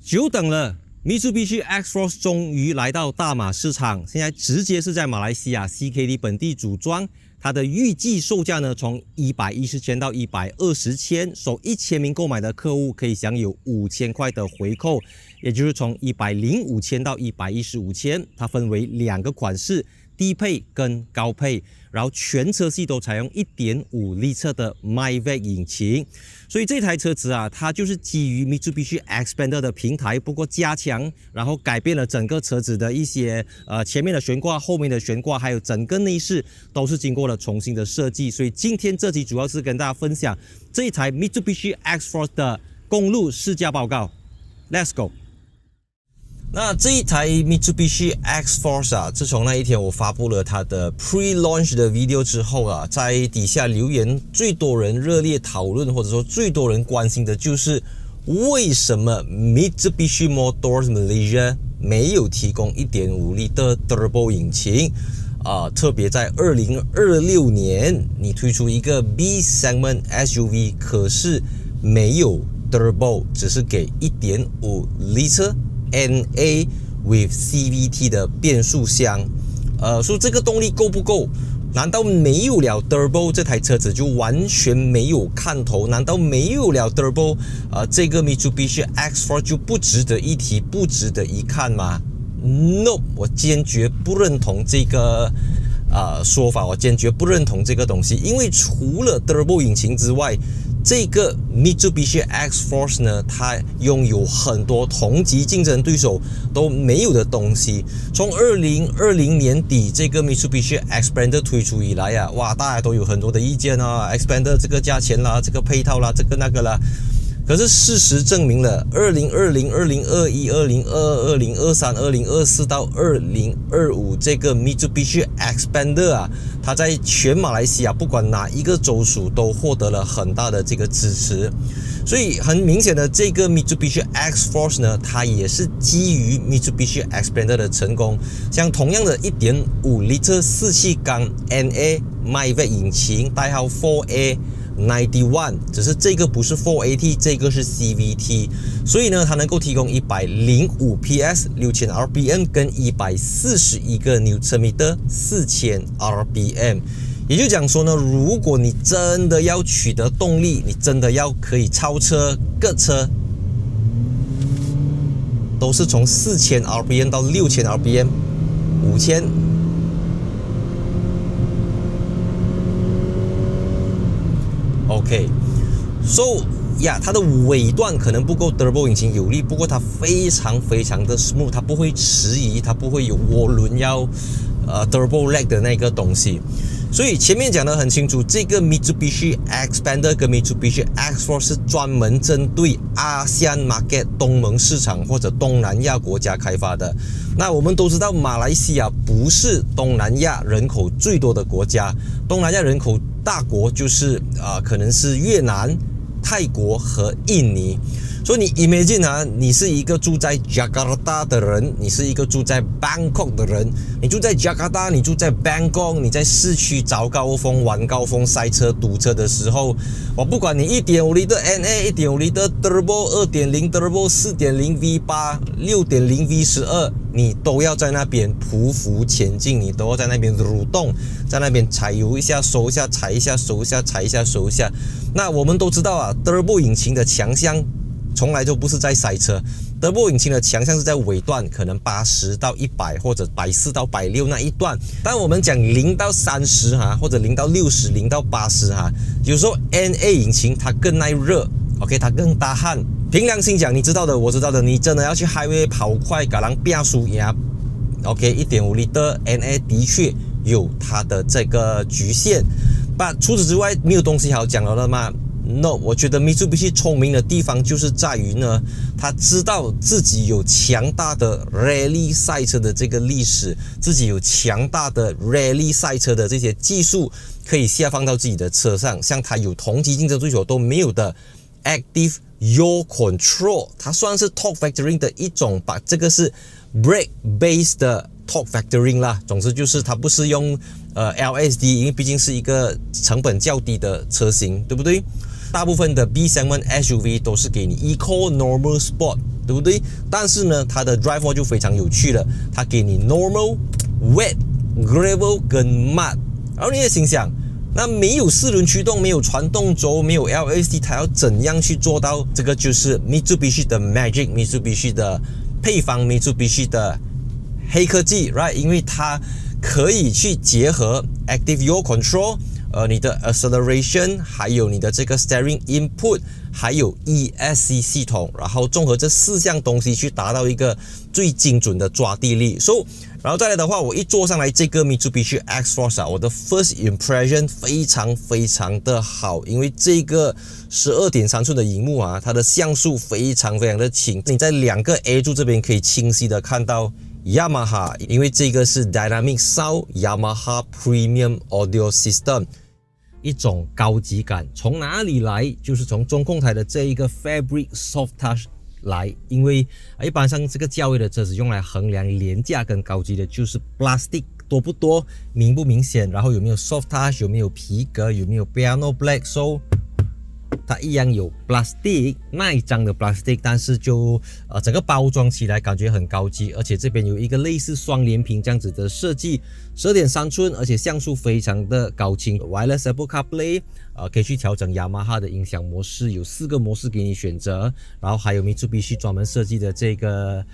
久等了 Mitsubishi X-Force 終於來到大馬市場，現在直接是在馬來西亞 CKD 本地組裝。它的預計售價呢，從110千到120千，首1000名購買的客戶可以享有5000塊的回扣，也就是從105千到115千。它分為2個款式，低配跟高配，然後全車系都採用 1.5 力車的 MyVac 引擎。所以這台車子啊，它就是基於 Mitsubishi Xpander 的平台，不過加強，然後改變了整個車子的一些前面的懸掛、後面的懸掛，還有整個內飾都是經過了重新的設計。所以今天這集主要是跟大家分享這一台 Mitsubishi X-Force 的公路試駕報告。Let's go！ 那這一台 Mitsubishi X-Force 啊，自從那一天我發布了它的 Pre-Launch 的 video 之後啊，在底下留言最多人熱烈討論，或者說最多人關心的就是為什麼 Mitsubishi Motors Malaysia 沒有提供 1.5 力的 Turbo 引擎特別在2026年你推出一個 B segment SUV， 可是沒有 Turbo， 只是給 1.5 力車NA with CVT 的變速箱，說這個動力夠不夠？難道沒有了 Turbo 這台車子就完全沒有看頭？難道沒有了 Turbo，這個 Mitsubishi X-Force 就不值得一提、不值得一看嗎 ？No， 我堅決不認同這個說法，我堅決不認同這個東西，因為除了 Turbo 引擎之外，這個 Mitsubishi X-Force 呢，它擁有很多同級競爭對手都沒有的東西。從2020年底這個 Mitsubishi Xpander 推出以來啊，哇，大家都有很多的意見啊 ，Xpander 這個價錢啦，這個配套啦，這個那個啦。可是事實證明了，2020、2021、2022、2023、2024到2025这個 Mitsubishi Xpander 啊，它在全馬來西亞不管哪一個州屬都獲得了很大的這個支持。所以很明顯的，這個 Mitsubishi X-Force 呢，它也是基於 Mitsubishi Xpander 的成功，像同樣的 1.5 力4氣缸 NA MyVac 引擎，代號 4A91， 只是這個不是 4AT， 這個是 CVT， 所以呢，它能夠提供105 PS 6000 RPM 跟141個 Nm 4000 RPM。也就講說呢，如果你真的要取得動力，你真的要可以超車，各車都是從4000 RPM 到6000 RPM， 5000。OK，so yeah， 它的尾段可能不夠 Turbo 引擎有力，不過它非常的 smooth， 它不會遲疑，它不會有渦輪要Turbo lag 的那個東西。所以前面講得很清楚，這個 Mitsubishi Xpander 跟 Mitsubishi X-Force 是專門針對 ASEAN Market 東盟市場或者東南亞國家開發的。那我們都知道，馬來西亞不是東南亞人口最多的國家，東南亞人口大國就是可能是越南、泰國和印尼。所以你 imagine 啊，你是一個住在 Jakarta 的人，你是一個住在 Bangkok 的人，你住在 Jakarta， 你住在 Bangkok， 你在市區早高峰、晚高峰塞車堵車的時候，我不管你 1.5 力的 NA、1.5 力的 Turbo、2.0 Turbo、4.0 V8、6.0 V12， 你都要在那邊匍匐前進，你都要在那邊蠕動，在那邊踩油一下、收一下、踩一下、收一下、踩一下、收一下。那我們都知道啊 ，Turbo 引擎的強項從來就不是在塞車 ，Turbo 引擎的強項是在尾段，可能80到100或者140到160那一段。但我們講0到30哈，或者0到60、0到80哈，有時候 NA 引擎它更耐熱 ，OK， 它更大汗。憑良心講，你知道的，我知道的，你真的要去 highway 跑快，趕上變速呀 ，OK， 1.5 力的 NA 的確有它的這個局限，但除此之外沒有東西好講了嗎？No， 我覺得 Mitsubishi 聰明的地方就是在於呢，他知道自己有強大的 Rally 賽車的這個歷史，自己有強大的 Rally 賽車的這些技術，可以下放到自己的車上，像他有同級競爭對手都沒有的 Active Yaw Control， 它算是 Torque Vectoring 的一種吧，這個是 Brake Base 的 Torque Vectoring 啦。總之就是它不是用LSD， 因為畢竟是一個成本較低的車型，對不對？大部分的 B segment SUV 都是給你 Eco、Normal、Sport 对不對？但是呢，它的 drive mode 就非常有趣了，它給你 normal、wet、gravel 跟 mud， 然後你也心想，那沒有四輪驅動，沒有傳動軸，沒有 LSD， 它要怎樣去做到？這個就是 Mitsubishi 的 Magic，Mitsubishi 的配方，Mitsubishi 的黑科技 ，right？ 因為它可以去結合 Active Yaw Control， 你的 acceleration， 還有你的這個 steering input， 還有 ESC 系統，然後綜合這4項東西去達到一個最精準的抓地力。然後再來的話，我一坐上來這個 Mitsubishi X-Force 啊，我的 first impression 非常非常的好，因為這個12.3寸的熒幕啊，它的像素非常非常的清，你在2個 A 柱這邊可以清晰的看到 Yamaha， 因為這個是 Dynamic Sound Yamaha Premium Audio System， 一種高級感從哪裡來？就是從中控台的這一個 Fabric Soft Touch 來，因為一般上這個價位的車子用來衡量廉價跟高級的，就是 Plastic 多不多，明不明顯，然後有沒有 Soft Touch， 有沒有皮革，有沒有 Piano Black。So 它一樣有 plastic 耐髒的 plastic， 但是就整個包裝起來感覺很高級，而且這邊有一個類似雙連屏這樣子的設計，12.3寸，而且像素非常的高清 ，Wireless Apple CarPlay， 可以去調整 Yamaha 的音響模式，有4個模式給你選擇，然後還有 Mitsubishi 專門設計的這個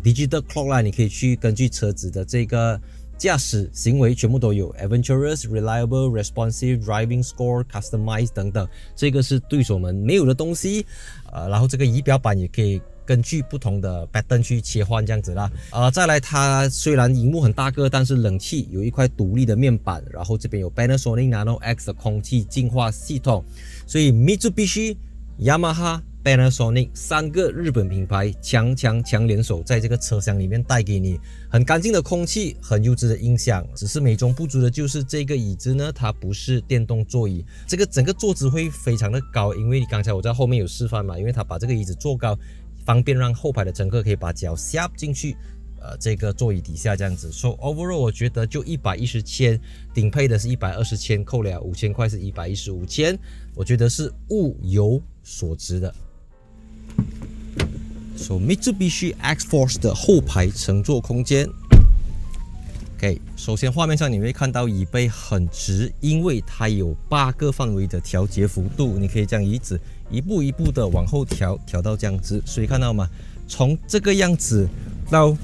Digital Clock 啦，你可以去根據車子的這個駕駛行為全部都有 Adventurous、Reliable、Responsive、Driving Score、Customize 等等，這個是對手們沒有的東西。然後這個儀表板也可以根據不同的 pattern 去切換這樣子啦。再來它雖然螢幕很大個，但是冷氣有一塊獨立的面板，然後這邊有 Panasonic Nano X 的空氣淨化系統，所以 Mitsubishi、Yamaha、Panasonic 3個日本品牌強聯手，在這個車廂裡面帶給你很乾淨的空氣，很優質的音響。只是美中不足的就是這個椅子呢，它不是電動座椅，這個整個坐姿會非常的高，因為剛才我在後面有示範嘛，因為它把這個椅子坐高，方便讓後排的乘客可以把腳下進去這個座椅底下這樣子。So overall 我覺得就110千，頂配的是120千，扣了5000塊是115千，我覺得是物有所值的。So Mitsubishi X-Force 的後排乘坐空間 ，OK， 首先畫面上你會看到椅背很直，因為它有8個範圍的調節幅度，你可以將椅子一步一步的往後調到這樣子，所以看到嗎？從這個樣子到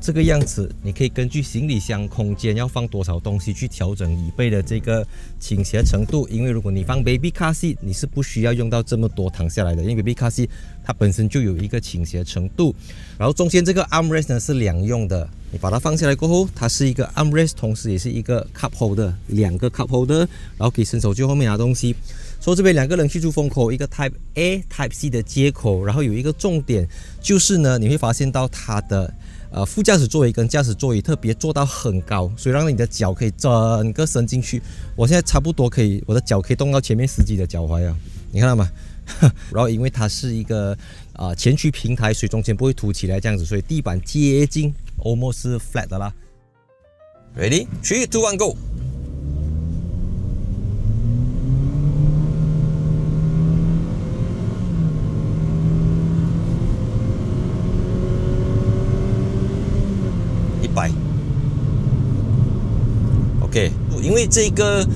這個樣子，你可以根據行李箱空間要放多少東西去調整椅背的這個傾斜程度。因為如果你放 Baby Car Seat， 你是不需要用到這麼多躺下來的，因為 Baby Car Seat 它本身就有一個傾斜程度。然後中間這個 armrest 呢是兩用的，你把它放下來過後，它是一個 armrest， 同時也是一個 cup holder， 2個 cup holder， 然後可以伸手去後面拿東西。所以這邊2個冷氣出风口，一個 Type A、Type C 的接口，然後有一個重點就是呢，你會發現到它的副駕駛座位跟駕駛座椅特別做到很高，所以讓你的腳可以整個伸進去。我現在差不多可以，我的腳可以動到前面司機的腳踝啊，你看到嗎？然後因為它是一個前驅平台，所以中間不會凸起來這樣子，所以地板接近 almost 是 flat 的啦。Ready? 3, 2, 1, go！OK， 因為這個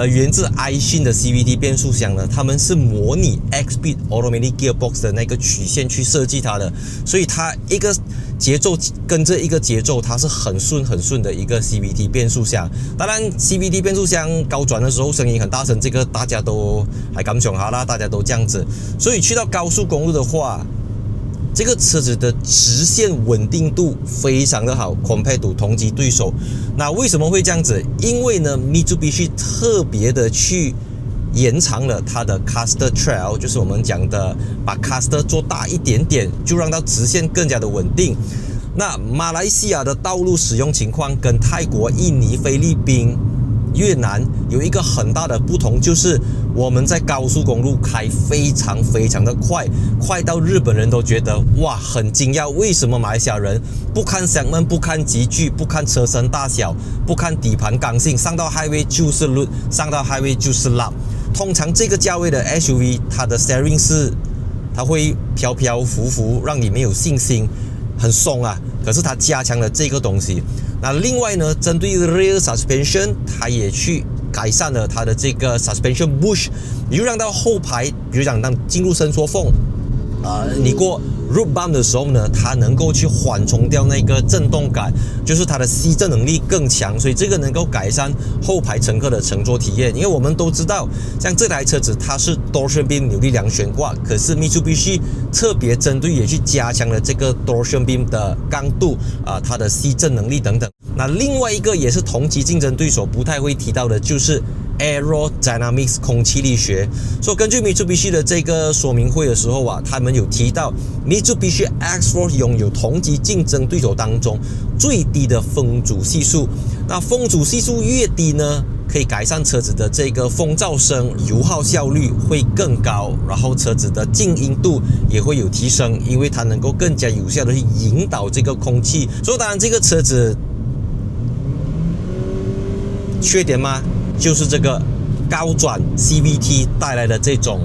源自 iShin 的 CVT 變速箱呢，他們是模擬 X-Speed Automatic Gearbox 的那個曲線去設計它的，所以它一個節奏跟着一個節奏，它是很順的一個 CVT 變速箱。當然 CVT 變速箱高轉的時候聲音很大聲，這個大家都還敢想哈啦，大家都這樣子。所以去到高速公路的話，這個車子的直線穩定度非常的好 ，compared to 同級對手。那為什麼會這樣子？因為呢 ，Mitsubishi 特別的去延長了它的 caster trail， 就是我們講的把 caster 做大一點點，就讓到直線更加的穩定。那馬來西亞的道路使用情況跟泰國、印尼、菲律賓、越南有一個很大的不同，就是我們在高速公路開非常的快，快到日本人都覺得哇很驚訝，為什麼馬來西亞人不看segment，不看級距，不看車身大小，不看底盤剛性，上到 highway 就是 road， 上到 highway 就是 lap。通常這個價位的 SUV， 它的 steering 是它會飄飄浮浮，讓你沒有信心，很鬆啊。可是它加強了這個東西。那另外呢，針對 rear suspension， 它也去改善了它的這個 suspension bush， 也就讓到後排，比如講當進入伸縮縫，你過 road bump 的時候呢，它能夠去緩衝掉那個震動感，就是它的吸震能力更強，所以這個能夠改善後排乘客的乘坐體驗。因為我們都知道，像這台車子它是 torsion beam 扭力梁懸掛，可是 Mitsubishi 特別針對也去加強了這個 torsion beam 的剛度它的吸震能力等等。那另外一個也是同級競爭對手不太會提到的，就是 Aerodynamics 空氣力學。所以根據 Mitsubishi 的這個說明會的時候他們有提到 Mitsubishi X-Force 擁有同級競爭對手當中最低的風阻係數。那風阻係數越低呢，可以改善車子的這個風噪聲，油耗效率會更高，然後車子的靜音度也會有提升，因為它能夠更加有效的去引導這個空氣。所以當然這個車子缺點嘛，就是這個高轉 CVT 帶來的這種，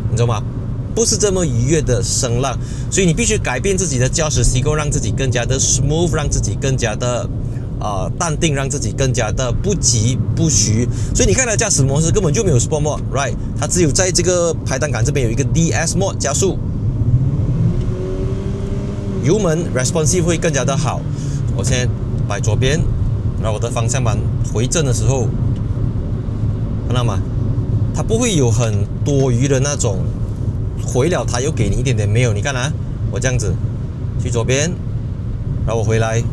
你知道嗎？不是這麼愉悅的聲浪，所以你必須改變自己的駕駛習慣，讓自己更加的 smooth， 讓自己更加的淡定，讓自己更加的不急不徐。所以你看它駕駛模式根本就沒有 Sport Mode， right？ 它只有在這個排檔桿這邊有一個 DS Mode 加速，油門 responsive 會更加的好。我现在擺左邊，然後我的方向盤回正的時候，看到嗎？它不會有很多餘的那種回了它又給你一點點，沒有。你看我這樣子去左邊，然後我回來。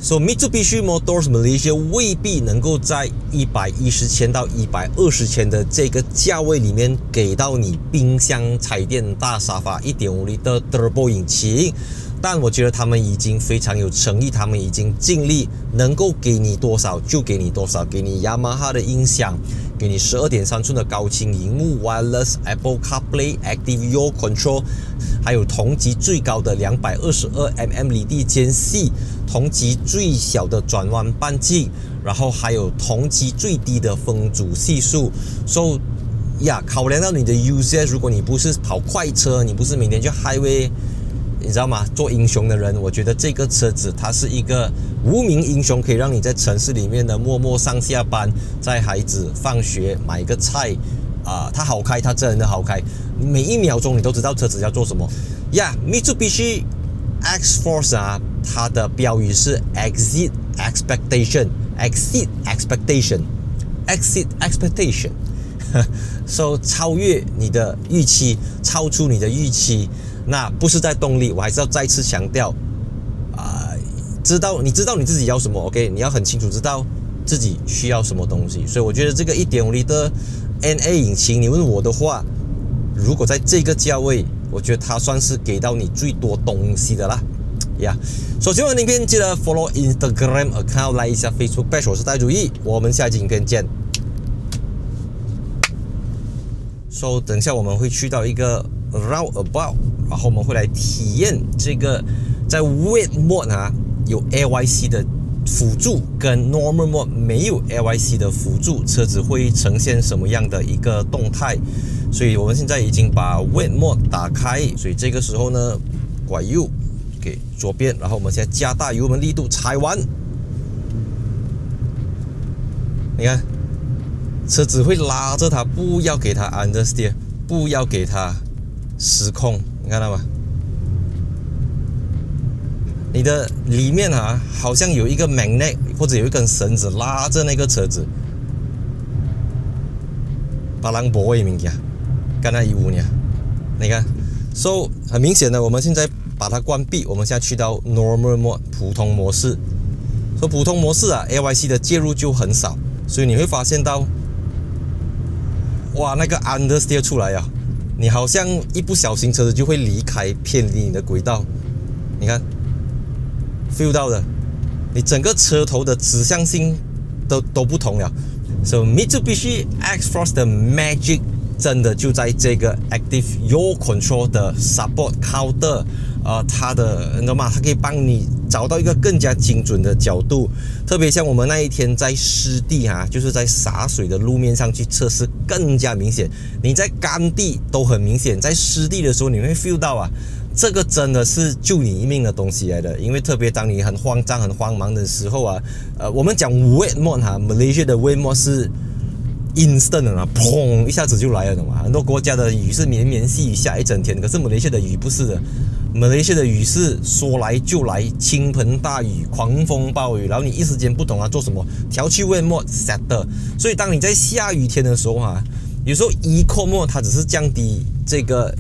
So Mitsubishi Motors Malaysia 未必能夠在110千到120千的這個價位裡面給到你冰箱彩電大沙發 1.5 L 的 Turbo 引擎，但我覺得他們已經非常有誠意，他們已經盡力能夠給你多少就給你多少，給你 Yamaha 的音響，給你12.3寸的高清螢幕 Wireless Apple CarPlay Active Yaw Control， 還有同級最高的222mm 離地間隙，同級最小的轉彎半徑，然後還有同級最低的風阻係數。So 考量到你的 usage， 如果你不是跑快車，你不是每天去 highway， 你知道嗎？做英雄的人，我覺得這個車子它是一個無名英雄，可以讓你在城市裡面的默默上下班，載孩子放學買個菜它好開，它真的好開，每一秒鐘你都知道車子要做什麼。Mitsubishi X-Force 它的標語是 Exceed Expectation， Exceed Expectation， Exceed Expectation So 超越你的預期，超出你的預期。那不是在動力，我還是要再次強調你知道你自己要什麼 OK， 你要很清楚知道自己需要什麼東西。所以我覺得這個 1.5 L 的 NA 引擎，你問我的話，如果在這個價位，我覺得它算是給到你最多東西的啦。首先我的影片記得 follow Instagram account， 來一下 Facebook page， 我是戴主義，我們下一集影片見。等一下我們會去到一個 roundabout， 然後我們會來體驗這個在 Weight Mode 有 AYC 的輔助跟 Normal Mode 沒有 AYC 的輔助，車子會呈現什麼樣的一個動態。所以我們現在已經把 Weight Mode 打開，所以這個時候呢，拐右給左邊，然後我們現在加大油門力度，踩完，你看車子會拉着它，不要給它 understeer， 不要給它失控，你看到嗎？你的裡面好像有一個 magnet 或者有一根繩子拉着那個車子，把人不會明顯，跟他15年，你看 ，so 很明顯的，我們現在把它關閉，我們現在去到 normal mode 普通模式，所以普通模式AYC 的介入就很少，所以你會發現到，哇，那個 understeer 出來你好像一不小心車子就會離開偏離你的軌道，你看 feel 到的，你整個車頭的指向性都不同了。So Mitsubishi X-Force 的 magic 真的就在這個 Active Yaw Control 的 Support Counter，它的你知道嗎？它可以幫你找到一個更加精準的角度，特別像我們那一天在濕地就是在灑水的路面上去測試，更加明顯。你在乾地都很明顯，在濕地的時候你會 feel 到這個真的是救你一命的東西來的。因為特別當你很慌張、很慌忙的時候我們講 wet mode Malaysia 的 wet mode 是 instant 的砰一下子就來了，懂嗎？很多國家的雨是綿綿細雨下一整天，可是馬來西亞的雨不是的。馬來西亞的雨是說來就來，傾盆大雨、狂風暴雨，然後你一時間不懂做什麼，調去 wet mode set 的。所以當你在下雨天的時候有時候 eco mode 它只是降低這個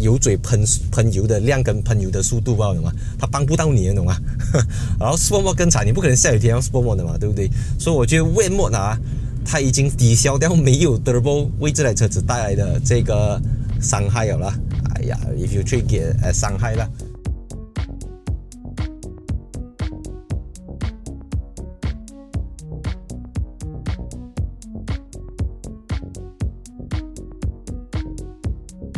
油嘴噴油的量跟噴油的速度吧，懂嗎？它幫不到你，懂嗎？然後 sport mode 更慘，你不可能下雨天要 sport mode 的嘛，對不對？所以我覺得 wet mode它已經抵消掉沒有 turbo 為這台車子帶來的這個傷害了啦。哎呀 ，if you take it as 傷害啦。